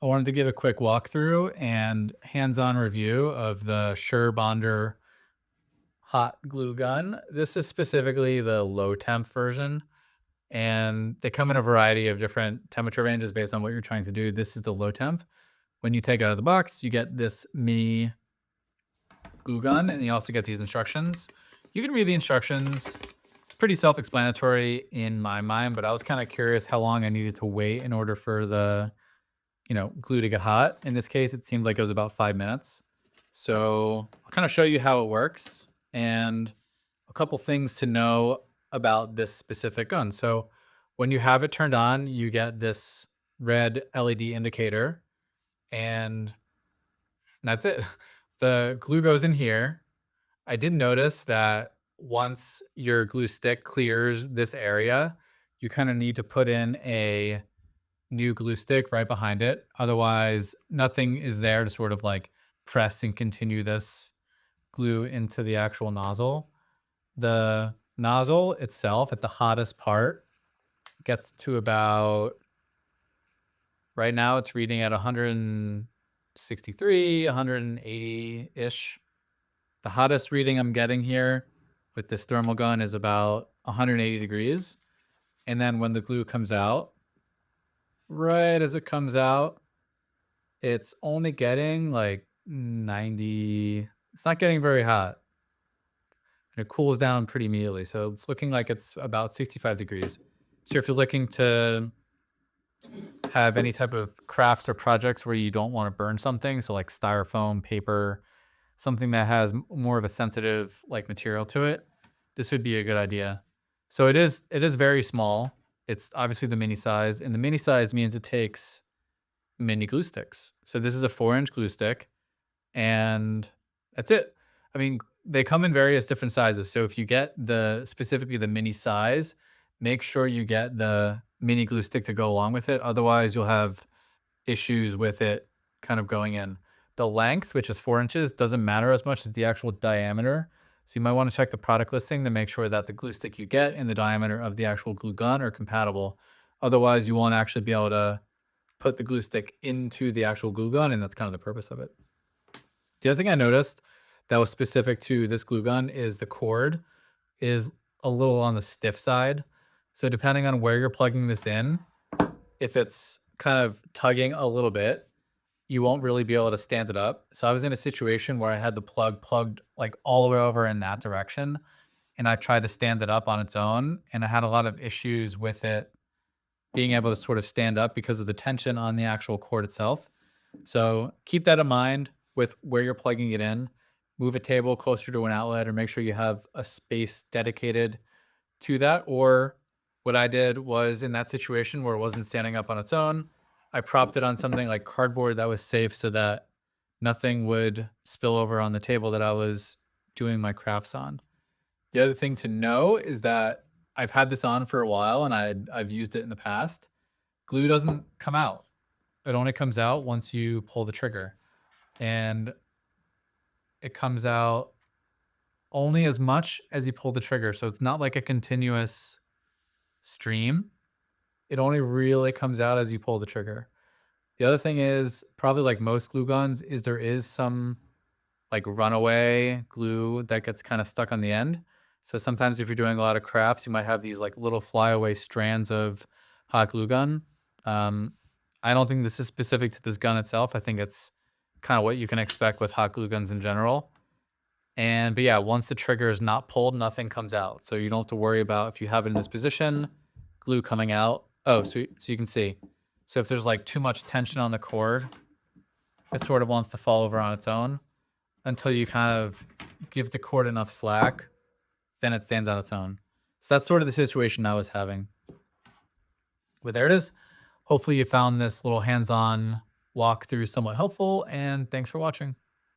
I wanted to give a quick walkthrough and hands-on review of the Sherbonder hot glue gun. This is specifically the low temp version, and they come in a variety of different temperature ranges based on what you're trying to do. This is the low temp. When you take it out of the box, you get this mini glue gun, and you also get these instructions. You can read the instructions. It's pretty self-explanatory in my mind, but I was kind of curious how long I needed to wait in order for the glue to get hot. In this case, it seemed like it was about 5 minutes. So I'll kind of show you how it works and a couple things to know about this specific gun. So when you have it turned on, you get this red LED indicator, and that's it. The glue goes in here. I did notice that once your glue stick clears this area, you kind of need to put in a new glue stick right behind it. Otherwise, nothing is there to sort of like press and continue this glue into the actual nozzle. The nozzle itself at the hottest part gets to about, right now it's reading at 163, 180-ish. The hottest reading I'm getting here with this thermal gun is about 180 degrees. And then when the glue comes out, right as it comes out, it's only getting like 90. It's not getting very hot. And it cools down pretty immediately. So it's looking like it's about 65 degrees. So if you're looking to have any type of crafts or projects where you don't want to burn something, so like styrofoam, paper, something that has more of a sensitive like material to it, this would be a good idea. So it is very small. It's obviously the mini size, and the mini size means it takes mini glue sticks. So this is a 4-inch glue stick, and that's it. I mean, they come in various different sizes. So if you get specifically the mini size, make sure you get the mini glue stick to go along with it. Otherwise, you'll have issues with it kind of going in. The length, which is 4 inches, doesn't matter as much as the actual diameter. So you might want to check the product listing to make sure that the glue stick you get and the diameter of the actual glue gun are compatible. Otherwise, you won't actually be able to put the glue stick into the actual glue gun, and that's kind of the purpose of it. The other thing I noticed that was specific to this glue gun is the cord is a little on the stiff side. So depending on where you're plugging this in, if it's kind of tugging a little bit, you won't really be able to stand it up. So I was in a situation where I had the plug plugged like all the way over in that direction, and I tried to stand it up on its own, and I had a lot of issues with it being able to sort of stand up because of the tension on the actual cord itself. So keep that in mind with where you're plugging it in. Move a table closer to an outlet, or make sure you have a space dedicated to that. Or what I did was, in that situation where it wasn't standing up on its own, I propped it on something like cardboard that was safe so that nothing would spill over on the table that I was doing my crafts on. The other thing to know is that I've had this on for a while, and I've used it in the past. Glue doesn't come out. It only comes out once you pull the trigger. And it comes out only as much as you pull the trigger. So it's not like a continuous stream. It only really comes out as you pull the trigger. The other thing is, probably like most glue guns, is there is some like runaway glue that gets kind of stuck on the end. So sometimes if you're doing a lot of crafts, you might have these like little flyaway strands of hot glue gun. Um, I don't think this is specific to this gun itself. I think it's kind of what you can expect with hot glue guns in general. But yeah, once the trigger is not pulled, nothing comes out. So you don't have to worry about, if you have it in this position, glue coming out. Oh, so you can see. So if there's like too much tension on the cord, it sort of wants to fall over on its own until you kind of give the cord enough slack, then it stands on its own. So that's sort of the situation I was having. But there it is. Hopefully you found this little hands-on walkthrough somewhat helpful, and thanks for watching.